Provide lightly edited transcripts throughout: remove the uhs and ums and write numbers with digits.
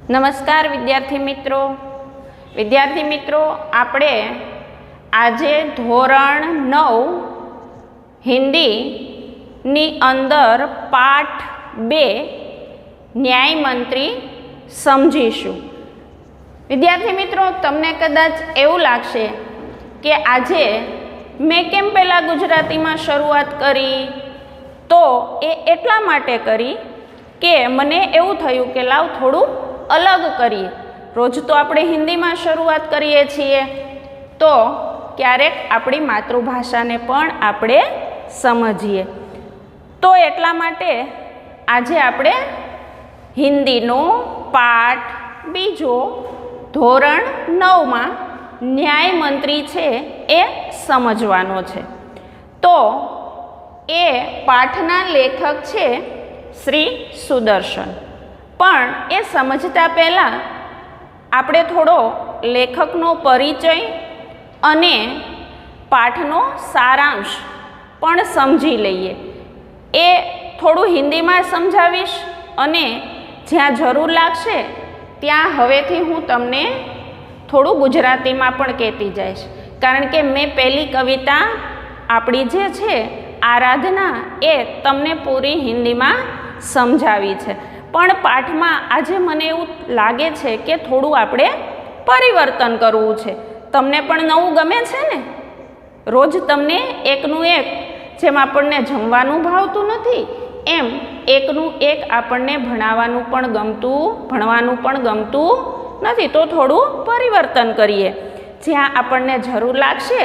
નમસ્કાર વિદ્યાર્થી મિત્રો આપણે આજે ધોરણ 9 હિન્દીની અંદર પાઠ 2 ન્યાય મંત્રી સમજીશું। વિદ્યાર્થી મિત્રો, તમને કદાચ એવું લાગશે કે આજે મેં કેમ પહેલાં ગુજરાતીમાં શરૂઆત કરી, તો એ એટલા માટે કરી કે મને એવું થયું કે લાવ થોડું અલગ કરીએ। રોજ તો આપણે હિન્દીમાં શરૂઆત કરીએ છીએ, તો ક્યારેક આપણી માતૃભાષાને પણ આપણે સમજીએ। તો એટલા માટે આજે આપણે હિન્દીનો પાઠ 2 ધોરણ 9માં ન્યાય મંત્રી છે એ સમજવાનો છે। તો એ પાઠના લેખક છે શ્રી સુદર્શન। પણ એ સમજતા પહેલાં આપણે થોડો લેખકનો પરિચય અને પાઠનો સારાંશ પણ સમજી લઈએ। એ થોડું હિન્દીમાં સમજાવીશ અને જ્યાં જરૂર લાગશે ત્યાં હવેથી હું તમને થોડું ગુજરાતીમાં પણ કહેતી જઈશ, કારણ કે મેં પહેલી કવિતા આપણી જે છે આરાધના એ તમને પૂરી હિન્દીમાં સમજાવી છે। પણ પાઠમાં આજે મને એવું લાગે છે કે થોડું આપણે પરિવર્તન કરવું છે। તમને પણ નવું ગમે છે ને? રોજ તમને એકનું એક, જેમ આપણને જમવાનું ભાવતું નથી એમ એકનું એક આપણને ભણવાનું પણ ગમતું નથી। તો થોડું પરિવર્તન કરીએ। જ્યાં આપણને જરૂર લાગશે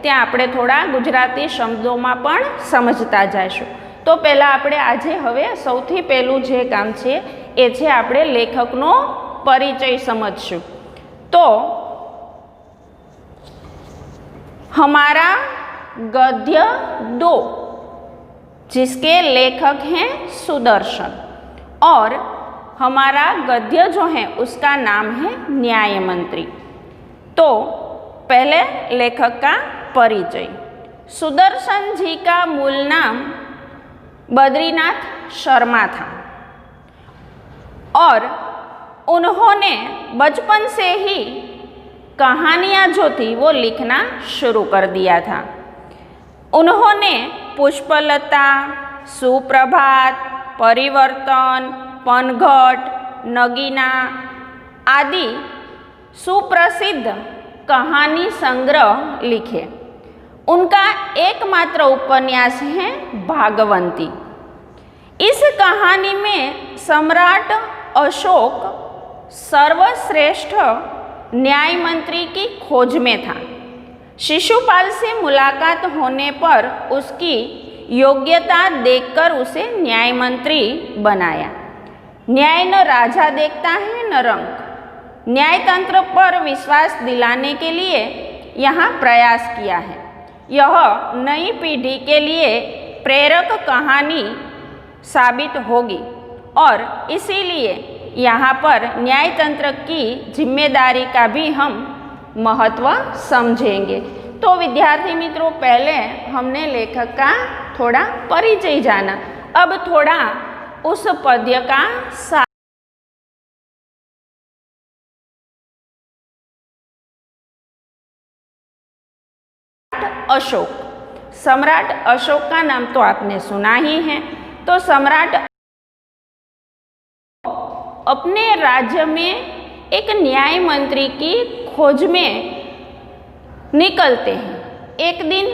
ત્યાં આપણે થોડા ગુજરાતી શબ્દોમાં પણ સમજતા જઈશું। તો પહેલાં આપણે આજે હવે સૌથી પહેલું જે કામ છે એ છે આપણે લેખકનો પરિચય સમજશું। તો हमारा गद्य 2 जिसके लेखक हैं सुदर्शन, और हमारा गद्य जो है उसका नाम है न्याय मंत्री। तो पहले लेखक का परिचय। सुदर्शन जी का मूल नाम बद्रीनाथ शर्मा था और उन्होंने बचपन से ही कहानियाँ जो थी वो लिखना शुरू कर दिया था। उन्होंने पुष्पलता, सुप्रभात, परिवर्तन, पनघट, नगीना आदि सुप्रसिद्ध कहानी संग्रह लिखे। उनका एकमात्र उपन्यास है भागवंती। इस कहानी में सम्राट अशोक सर्वश्रेष्ठ न्याय मंत्री की खोज में था। शिशुपाल से मुलाकात होने पर उसकी योग्यता देखकर उसे न्याय मंत्री बनाया। न्याय न राजा देखता है न रंग। न्यायतंत्र पर विश्वास दिलाने के लिए यहाँ प्रयास किया है। यह नई पीढ़ी के लिए प्रेरक कहानी साबित होगी और इसीलिए यहाँ पर न्यायतंत्र की जिम्मेदारी का भी हम महत्व समझेंगे। तो विद्यार्थी मित्रों, पहले हमने लेखक का थोड़ा परिचय जाना, अब थोड़ा उस पद्य का अशोक। सम्राट अशोक का नाम तो आपने सुना ही है। तो सम्राट अपने राज्य में एक न्याय मंत्री की खोज में निकलते हैं। एक दिन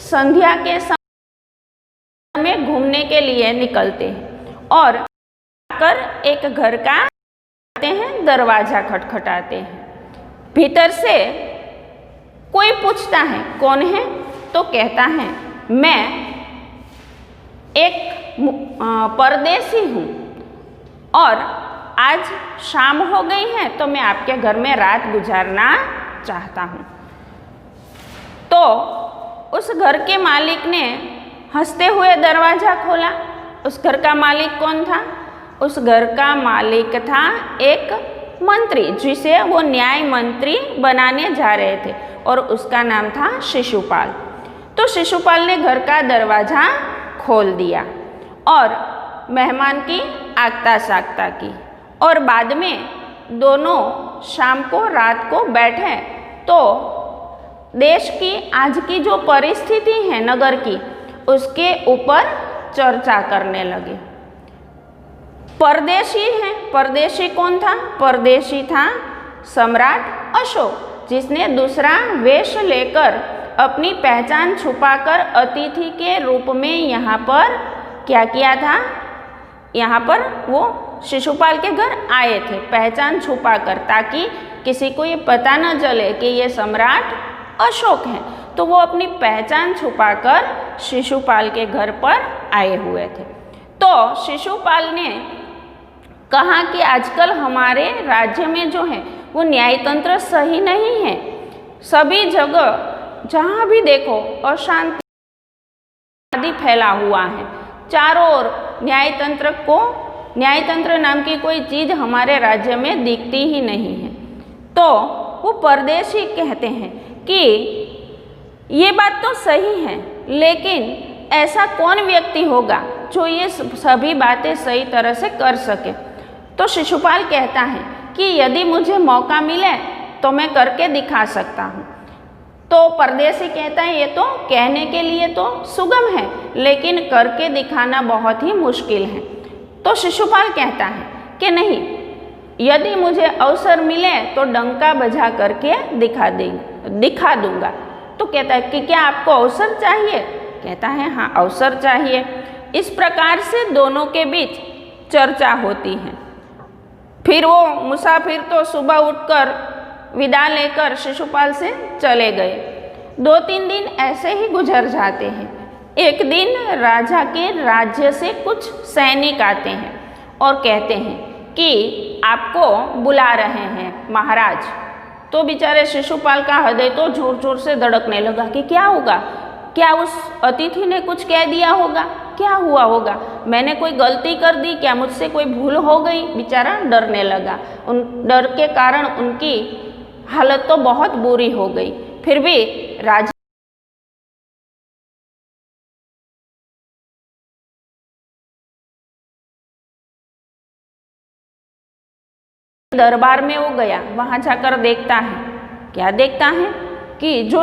संध्या के समय में घूमने के लिए निकलते हैं और आकर एक घर का दरवाजा खटखटाते हैं। भीतर से कोई पूछता है कौन है, तो कहता है मैं एक परदेसी हूँ और आज शाम हो गई है तो मैं आपके घर में रात गुजारना चाहता हूँ। तो उस घर के मालिक ने हंसते हुए दरवाज़ा खोला। उस घर का मालिक कौन था? उस घर का मालिक था एक मंत्री, जिसे वो न्याय मंत्री बनाने जा रहे थे और उसका नाम था शिशुपाल। तो शिशुपाल ने घर का दरवाज़ा खोल दिया और मेहमान की आगता सागता की और बाद में दोनों शाम को रात को बैठे तो देश की आज की जो परिस्थिति है नगर की, उसके ऊपर चर्चा करने लगे। परदेशी है, परदेशी कौन था? परदेशी था सम्राट अशोक, जिसने दूसरा वेश लेकर अपनी पहचान छुपाकर अतिथि के रूप में यहाँ पर क्या किया था? यहाँ पर वो शिशुपाल के घर आए थे पहचान छुपाकर, ताकि किसी को ये पता न चले कि ये सम्राट अशोक हैं। तो वो अपनी पहचान छुपाकर शिशुपाल के घर पर आए हुए थे। तो शिशुपाल ने कहा कि आजकल हमारे राज्य में जो है वो न्यायतंत्र सही नहीं है। सभी जगह जहाँ भी देखो अशांति आदि फैला हुआ है। चारों ओर न्यायतंत्र नाम की कोई चीज़ हमारे राज्य में दिखती ही नहीं है। तो वो परदेशी कहते हैं कि ये बात तो सही है, लेकिन ऐसा कौन व्यक्ति होगा जो ये सभी बातें सही तरह से कर सके? तो शिशुपाल कहता है कि यदि मुझे मौका मिले तो मैं करके दिखा सकता हूँ। तो परदेशी कहता है ये तो कहने के लिए तो सुगम है, लेकिन करके दिखाना बहुत ही मुश्किल है। तो शिशुपाल कहता है कि नहीं, यदि मुझे अवसर मिले तो डंका बजा करके दिखा दूंगा। तो कहता है कि क्या आपको अवसर चाहिए? कहता है हाँ, अवसर चाहिए। इस प्रकार से दोनों के बीच चर्चा होती है। फिर वो मुसाफिर तो सुबह उठकर विदा लेकर शिशुपाल से चले गए। 2-3 दिन ऐसे ही गुजर जाते हैं। एक दिन राजा के राज्य से कुछ सैनिक आते हैं और कहते हैं कि आपको बुला रहे हैं महाराज। तो बेचारे शिशुपाल का हृदय तो जोर जोर से धड़कने लगा कि क्या होगा, क्या उस अतिथि ने कुछ कह दिया होगा, क्या हुआ होगा, मैंने कोई गलती कर दी क्या, मुझसे कोई भूल हो गई। बेचारा डरने लगा। उन डर के कारण उनकी हालत तो बहुत बुरी हो गई। फिर भी राजा दरबार में वो गया, वहां जाकर देखता है, क्या देखता है कि जो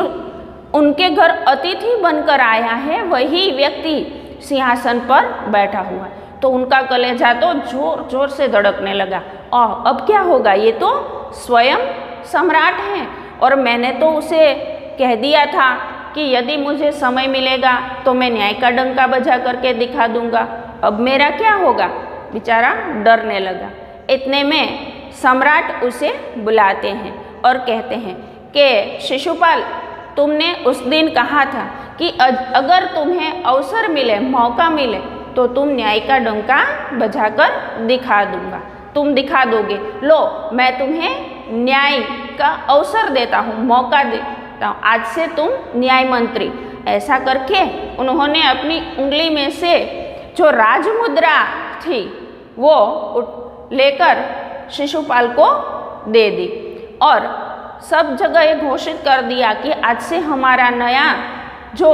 उनके घर अतिथि बनकर आया है वही व्यक्ति सिंहासन पर बैठा हुआ है। तो उनका कलेजा तो जोर जोर से धड़कने लगा। और अब क्या होगा, ये तो स्वयं सम्राट हैं और मैंने तो उसे कह दिया था कि यदि मुझे समय मिलेगा तो मैं न्याय का डंका बजा करके दिखा दूंगा। अब मेरा क्या होगा? बेचारा डरने लगा। इतने में सम्राट उसे बुलाते हैं और कहते हैं कि शिशुपाल, तुमने उस दिन कहा था कि अगर तुम्हें अवसर मिले, मौका मिले तो तुम न्याय का डंका बजाकर दिखा दूंगा, तुम दिखा दोगे। लो, मैं तुम्हें न्याय का अवसर देता हूँ, मौका देता हूँ, आज से तुम न्याय मंत्री। ऐसा करके उन्होंने अपनी उंगली में से जो राजमुद्रा थी वो लेकर शिशुपाल को दे दी और सब जगह ये घोषित कर दिया कि आज से हमारा नया जो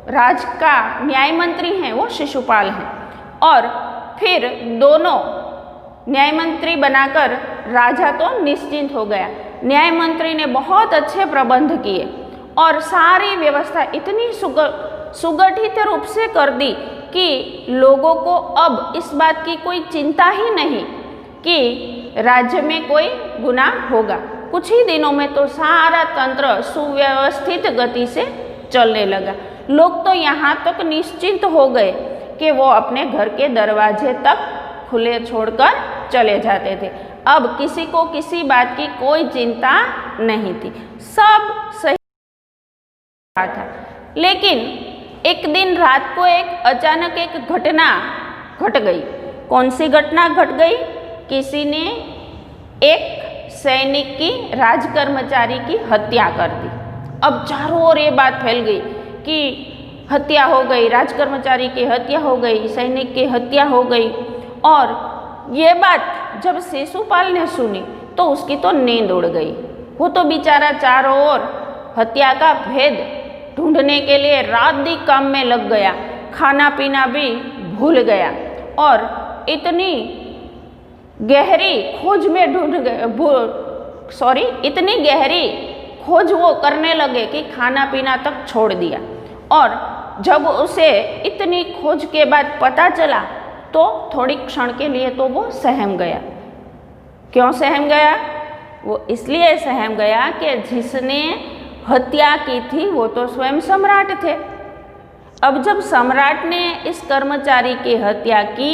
राज का न्याय मंत्री हैं वो शिशुपाल हैं। और फिर दोनों न्याय मंत्री बनाकर राजा तो निश्चिंत हो गया। न्याय मंत्री ने बहुत अच्छे प्रबंध किए और सारी व्यवस्था इतनी सुगठित रूप से कर दी कि लोगों को अब इस बात की कोई चिंता ही नहीं कि राज्य में कोई गुनाह होगा। कुछ ही दिनों में तो सारा तंत्र सुव्यवस्थित गति से चलने लगा। लोग तो यहाँ तक निश्चिंत हो गए कि वो अपने घर के दरवाजे तक खुले छोड़कर चले जाते थे। अब किसी को किसी बात की कोई चिंता नहीं थी, सब सही था। लेकिन एक दिन रात को अचानक एक घटना घट गई। कौन सी घटना घट गई? किसी ने एक सैनिक की, राजकर्मचारी की हत्या कर दी। अब चारों ओर ये बात फैल गई कि हत्या हो गई, राजकर्मचारी की हत्या हो गई, सैनिक की हत्या हो गई। और ये बात जब शिशुपाल ने सुनी तो उसकी तो नींद उड़ गई। वो तो बेचारा चारों ओर हत्या का भेद ढूंढने के लिए रात दिन काम में लग गया, खाना पीना भी भूल गया और इतनी गहरी खोज में ढूंढ गए, इतनी गहरी खोज वो करने लगे कि खाना पीना तक छोड़ दिया। और जब उसे इतनी खोज के बाद पता चला तो थोड़ी क्षण के लिए तो वो सहम गया। क्यों सहम गया? वो इसलिए सहम गया कि जिसने हत्या की थी वो तो स्वयं सम्राट थे। अब जब सम्राट ने इस कर्मचारी की हत्या की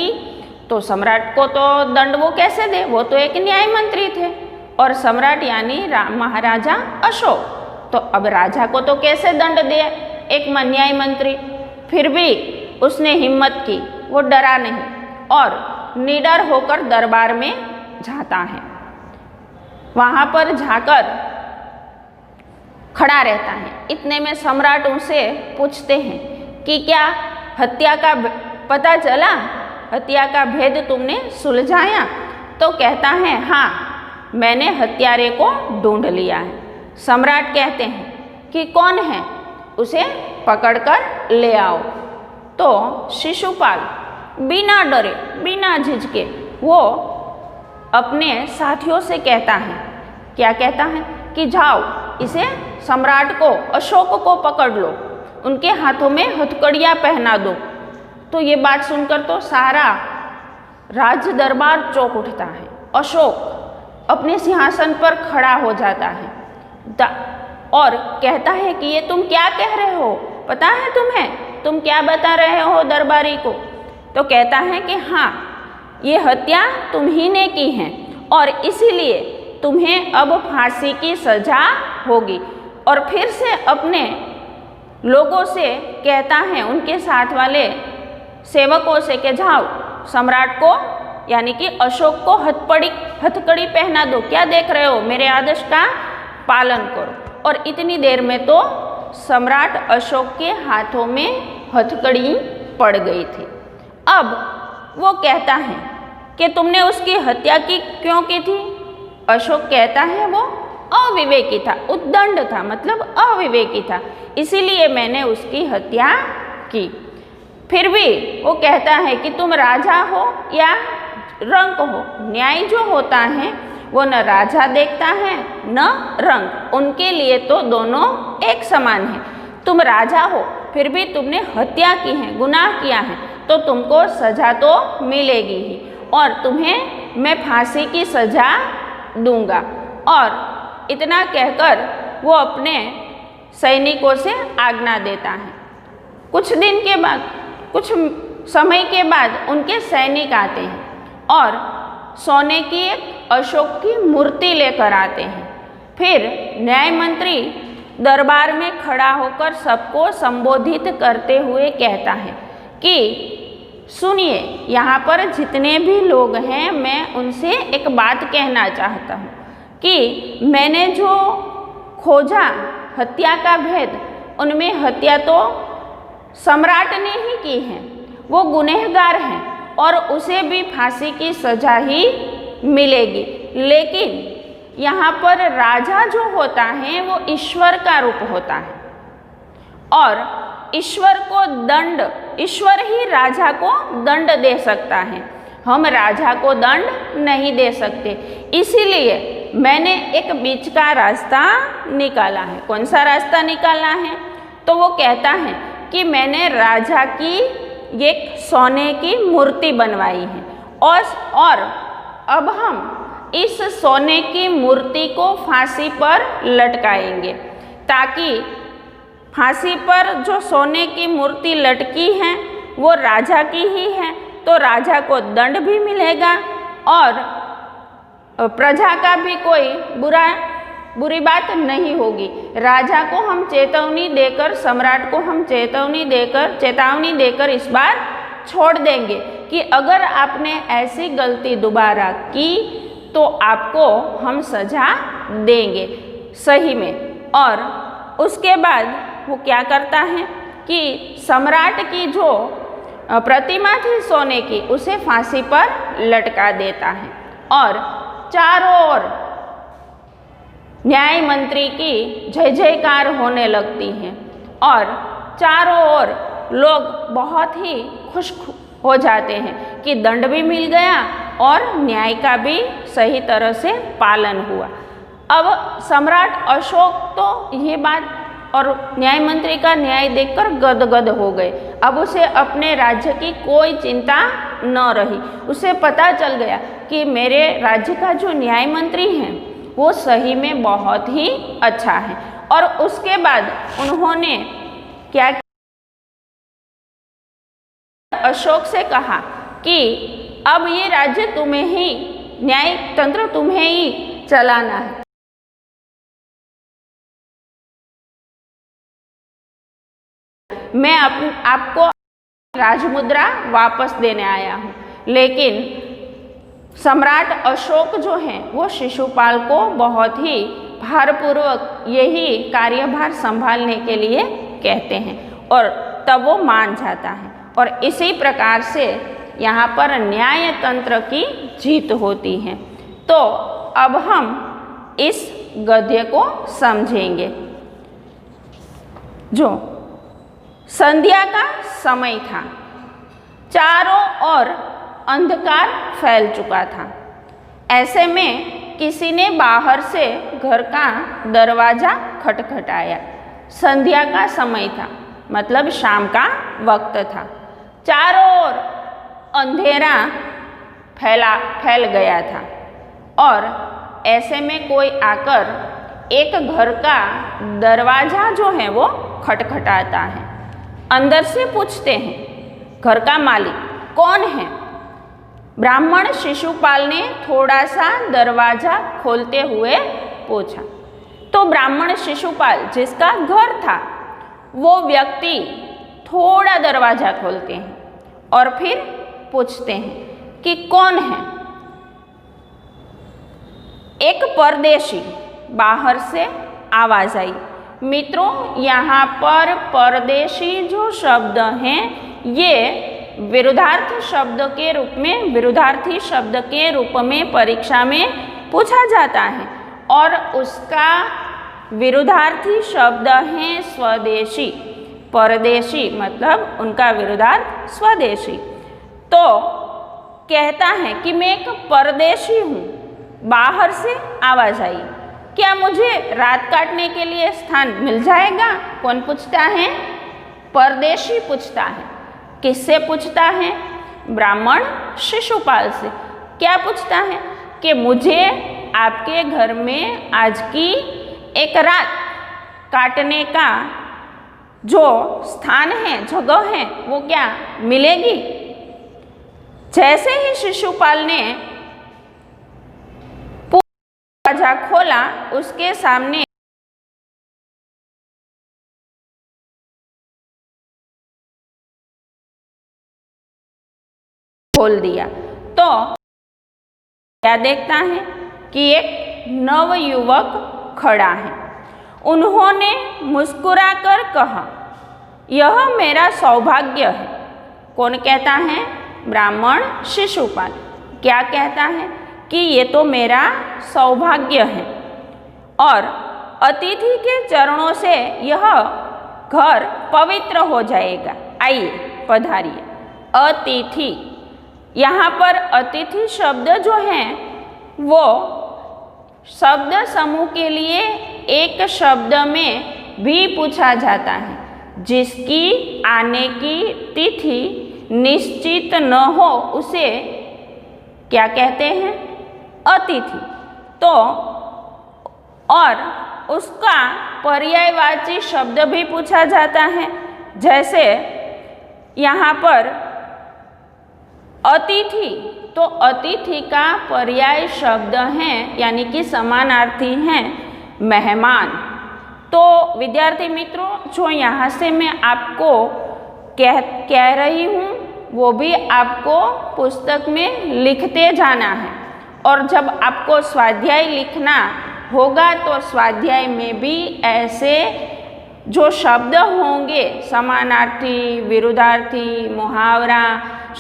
तो सम्राट को तो दंड वो कैसे दे? वो तो एक न्याय मंत्री थे और सम्राट यानी महाराजा अशोक, तो अब राजा को तो कैसे दंड दे एक न्याय मंत्री? फिर भी उसने हिम्मत की, वो डरा नहीं और निडर होकर दरबार में जाता है। वहाँ पर जाकर खड़ा रहता है। इतने में सम्राट उनसे पूछते हैं कि क्या हत्या का पता चला, हत्या का भेद तुमने सुलझाया? तो कहता है हाँ, मैंने हत्यारे को ढूंढ लिया है। सम्राट कहते हैं कि कौन है, उसे पकड़कर ले आओ। तो शिशुपाल बिना डरे बिना झिझके वो अपने साथियों से कहता है, क्या कहता है कि जाओ इसे सम्राट को अशोक को पकड़ लो, उनके हाथों में हथकड़ियाँ पहना दो। तो ये बात सुनकर तो सारा राज दरबार चौंक उठता है। अशोक अपने सिंहासन पर खड़ा हो जाता है और कहता है कि ये तुम क्या कह रहे हो, पता है तुम्हें, तुम क्या बता रहे हो दरबारी को? तो कहता है कि हाँ, ये हत्या तुम ही ने की है और इसीलिए तुम्हें अब फांसी की सजा होगी। और फिर से अपने लोगों से कहता है, उनके साथ वाले सेवकों से कि जाओ सम्राट को यानी कि अशोक को हथकड़ी पहना दो, क्या देख रहे हो, मेरे आदेश का पालन करो। और इतनी देर में तो सम्राट अशोक के हाथों में हथकड़ी पड़ गई थी। अब वो कहता है कि तुमने उसकी हत्या की क्यों की थी? अशोक कहता है वो अविवेकी था, उद्दंड था, मतलब अविवेकी था, इसीलिए मैंने उसकी हत्या की। फिर भी वो कहता है कि तुम राजा हो या रंक हो, न्याय जो होता है वो न राजा देखता है न रंक, उनके लिए तो दोनों एक समान है। तुम राजा हो फिर भी तुमने हत्या की है, गुनाह किया है, तो तुमको सजा तो मिलेगी ही और तुम्हें मैं फांसी की सजा दूंगा। और इतना कहकर वो अपने सैनिकों से आज्ञा देता है। कुछ दिन के बाद, कुछ समय के बाद उनके सैनिक आते हैं और सोने की एक अशोक की मूर्ति लेकर आते हैं। फिर न्याय मंत्री दरबार में खड़ा होकर सबको संबोधित करते हुए कहता है कि सुनिए, यहाँ पर जितने भी लोग हैं, मैं उनसे एक बात कहना चाहता हूँ कि मैंने जो खोजा हत्या का भेद, उनमें हत्या तो सम्राट ने ही की है, वो गुनहगार हैं और उसे भी फांसी की सजा ही मिलेगी। लेकिन यहाँ पर राजा जो होता है वो ईश्वर का रूप होता है और ईश्वर को दंड, ईश्वर ही राजा को दंड दे सकता है, हम राजा को दंड नहीं दे सकते। इसीलिए मैंने एक बीच का रास्ता निकाला है। कौन सा रास्ता निकाला है? तो वो कहता है कि मैंने राजा की एक सोने की मूर्ति बनवाई है और अब हम इस सोने की मूर्ति को फांसी पर लटकाएंगे, ताकि फांसी पर जो सोने की मूर्ति लटकी है वो राजा की ही है, तो राजा को दंड भी मिलेगा और प्रजा का भी कोई बुरी बात नहीं होगी। राजा को हम चेतावनी देकर, सम्राट को हम चेतावनी देकर इस बार छोड़ देंगे कि अगर आपने ऐसी गलती दोबारा की तो आपको हम सजा देंगे सही में। और उसके बाद वो क्या करता है कि सम्राट की जो प्रतिमा थी सोने की, उसे फांसी पर लटका देता है और चारों ओर न्याय मंत्री की जय जयकार होने लगती है और चारों ओर लोग बहुत ही खुश हो जाते हैं कि दंड भी मिल गया और न्याय का भी सही तरह से पालन हुआ। अब सम्राट अशोक तो ये बात और न्याय मंत्री का न्याय देखकर गदगद हो गए। अब उसे अपने राज्य की कोई चिंता न रही। उसे पता चल गया कि मेरे राज्य का जो न्याय मंत्री है वो सही में बहुत ही अच्छा है। और उसके बाद उन्होंने क्या अशोक से कहा कि अब ये राज्य तुम्हें ही, न्याय तंत्र तुम्हें ही चलाना है। मैं आपको राजमुद्रा वापस देने आया हूँ। लेकिन सम्राट अशोक जो हैं वो शिशुपाल को बहुत ही भारपूर्वक यही कार्यभार संभालने के लिए कहते हैं और तब वो मान जाता है। और इसी प्रकार से यहाँ पर न्याय तंत्र की जीत होती है। तो अब हम इस गद्य को समझेंगे। जो संध्या का समय था, चारों ओर अंधकार फैल चुका था। ऐसे में किसी ने बाहर से घर का दरवाजा खटखटाया। संध्या का समय था, मतलब शाम का वक्त था। चारों ओर अंधेरा फैल गया था और ऐसे में कोई आकर एक घर का दरवाजा जो है वो खटखटाता है। अंदर से पूछते हैं, घर का मालिक कौन है? ब्राह्मण शिशुपाल ने थोड़ा सा दरवाजा खोलते हुए पूछा। तो ब्राह्मण शिशुपाल जिसका घर था वो व्यक्ति थोड़ा दरवाजा खोलते हैं और फिर पूछते हैं कि कौन है? एक परदेशी बाहर से आवाज आई। मित्रों, यहाँ पर परदेशी जो शब्द हैं ये विरुद्धार्थी शब्द के रूप में परीक्षा में पूछा जाता है और उसका विरुद्धार्थी शब्द है स्वदेशी। परदेशी मतलब उनका विरुद्धार्थ स्वदेशी। तो कहता है कि मैं एक परदेशी हूँ, बाहर से आवाज आई, क्या मुझे रात काटने के लिए स्थान मिल जाएगा? कौन पूछता है? परदेशी पूछता है। किससे पूछता है? ब्राह्मण शिशुपाल से। क्या पूछता है? कि मुझे आपके घर में आज की एक रात काटने का जो स्थान है, जगह है, वो क्या मिलेगी? जैसे ही शिशुपाल ने दरवाजा खोला, उसके सामने खोल दिया तो क्या देखता है कि एक नवयुवक खड़ा है। उन्होंने मुस्कुराकर कहा, यह मेरा सौभाग्य है। कौन कहता है? ब्राह्मण शिशुपाल। क्या कहता है? कि ये तो मेरा सौभाग्य है और अतिथि के चरणों से यह घर पवित्र हो जाएगा। आइए पधारिए। अतिथि, यहाँ पर अतिथि शब्द जो हैं वो शब्द समूह के लिए एक शब्द में भी पूछा जाता है। जिसकी आने की तिथि निश्चित न हो उसे क्या कहते हैं? अतिथि। तो और उसका पर्यायवाची शब्द भी पूछा जाता है। जैसे यहाँ पर अतिथि, तो अतिथि का पर्याय शब्द हैं यानी कि समानार्थी हैं मेहमान। तो विद्यार्थी मित्रों, जो यहाँ से मैं आपको कह रही हूँ वो भी आपको पुस्तक में लिखते जाना है और जब आपको स्वाध्याय लिखना होगा तो स्वाध्याय में भी ऐसे जो शब्द होंगे, समानार्थी, विरुद्धार्थी, मुहावरा,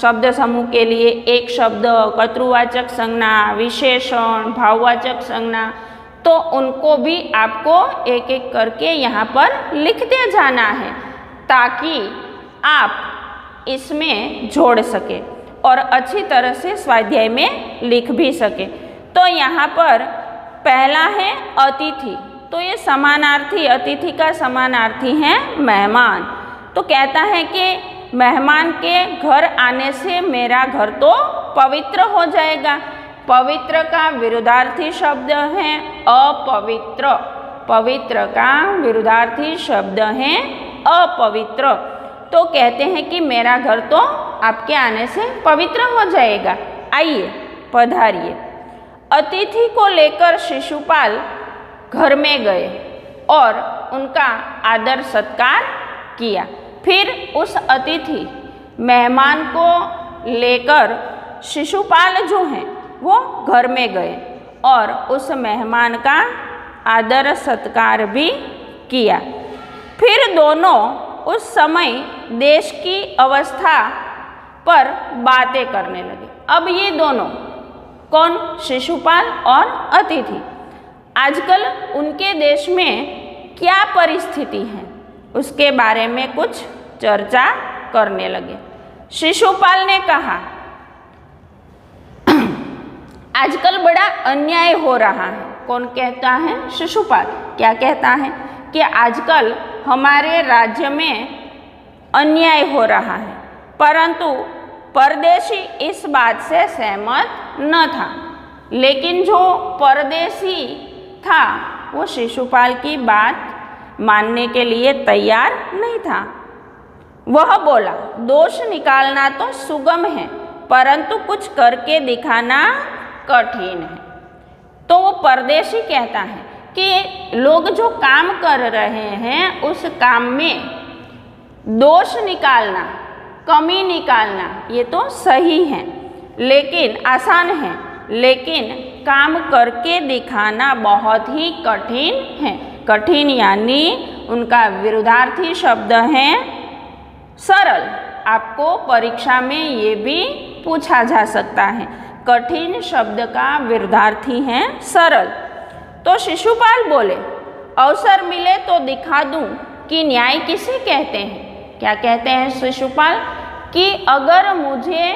शब्द समूह के लिए एक शब्द, कर्तृवाचक संज्ञा, विशेषण, भाववाचक संज्ञा, तो उनको भी आपको एक एक करके यहाँ पर लिखते जाना है ताकि आप इसमें जोड़ सके। और अच्छी तरह से स्वाध्याय में लिख भी सके। तो यहाँ पर पहला है अतिथि, तो ये समानार्थी, अतिथि का समानार्थी है मेहमान। तो कहता है कि मेहमान के घर आने से मेरा घर तो पवित्र हो जाएगा। पवित्र का विरुद्धार्थी शब्द है अपवित्र, पवित्र का विरुद्धार्थी शब्द है अपवित्र। तो कहते हैं कि मेरा घर तो आपके आने से पवित्र हो जाएगा, आइए पधारिए। अतिथि को लेकर शिशुपाल घर में गए और उनका आदर सत्कार किया। फिर उस अतिथि मेहमान को लेकर शिशुपाल जो हैं वो घर में गए और उस मेहमान का आदर सत्कार भी किया। फिर दोनों उस समय देश की अवस्था पर बातें करने लगे। अब ये दोनों कौन? शिशुपाल और अतिथि। आजकल उनके देश में क्या परिस्थिति है उसके बारे में कुछ चर्चा करने लगे। शिशुपाल ने कहा, आजकल बड़ा अन्याय हो रहा है। कौन कहता है? शिशुपाल। क्या कहता है? कि आजकल हमारे राज्य में अन्याय हो रहा है, परंतु परदेशी इस बात से सहमत न था। लेकिन जो परदेशी था वो शिशुपाल की बात मानने के लिए तैयार नहीं था। वह बोला, दोष निकालना तो सुगम है, परंतु कुछ करके दिखाना कठिन है। तो वो परदेशी कहता है कि लोग जो काम कर रहे हैं उस काम में दोष निकालना, कमी निकालना ये तो सही है, लेकिन आसान है, लेकिन काम करके दिखाना बहुत ही कठिन है। कठिन यानी उनका विरुद्धार्थी शब्द है सरल। आपको परीक्षा में ये भी पूछा जा सकता है। कठिन शब्द का विरुद्धार्थी है सरल। तो शिशुपाल बोले, अवसर मिले तो दिखा दूं कि न्याय किसे कहते हैं। क्या कहते हैं शिशुपाल? कि अगर मुझे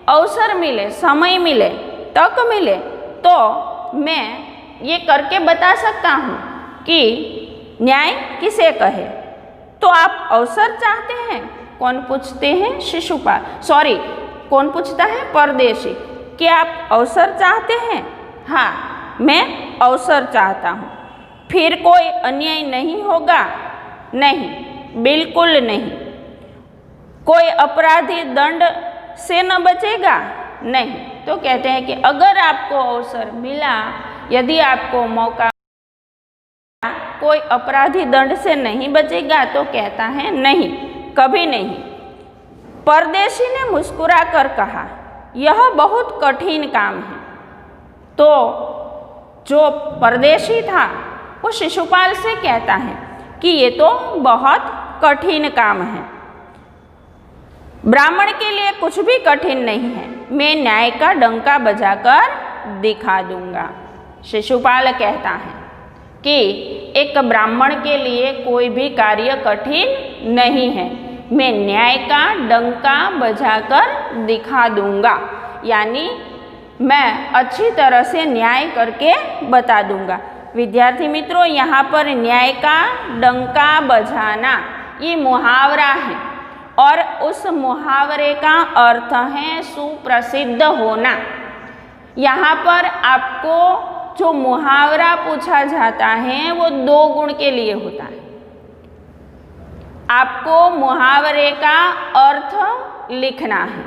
अवसर मिले, समय मिले, तक मिले तो मैं ये करके बता सकता हूँ कि न्याय किसे कहे। तो आप अवसर चाहते हैं? कौन पूछते हैं? शिशुपाल। सॉरी, कौन पूछता है? परदेशी। क्या आप अवसर चाहते हैं? हाँ, मैं अवसर चाहता हूँ। फिर कोई अन्याय नहीं होगा? नहीं, बिल्कुल नहीं। कोई अपराधी दंड से न बचेगा? नहीं। तो कहते हैं कि अगर आपको अवसर मिला, यदि आपको मौका, कोई अपराधी दंड से नहीं बचेगा? तो कहता है नहीं, कभी नहीं। परदेशी ने मुस्कुरा कर कहा, यह बहुत कठिन काम है। तो जो परदेशी था वो शिशुपाल से कहता है कि ये तो बहुत कठिन काम है। ब्राह्मण के लिए कुछ भी कठिन नहीं है, मैं न्याय का डंका बजाकर दिखा दूंगा। शिशुपाल कहता है कि एक ब्राह्मण के लिए कोई भी कार्य कठिन नहीं है, मैं न्याय का डंका बजाकर दिखा दूंगा, यानी मैं अच्छी तरह से न्याय करके बता दूंगा। विद्यार्थी मित्रों, यहाँ पर न्याय का डंका बजाना ये मुहावरा है और उस मुहावरे का अर्थ है सुप्रसिद्ध होना। यहाँ पर आपको जो मुहावरा पूछा जाता है वो 2 गुण के लिए होता है। आपको मुहावरे का अर्थ लिखना है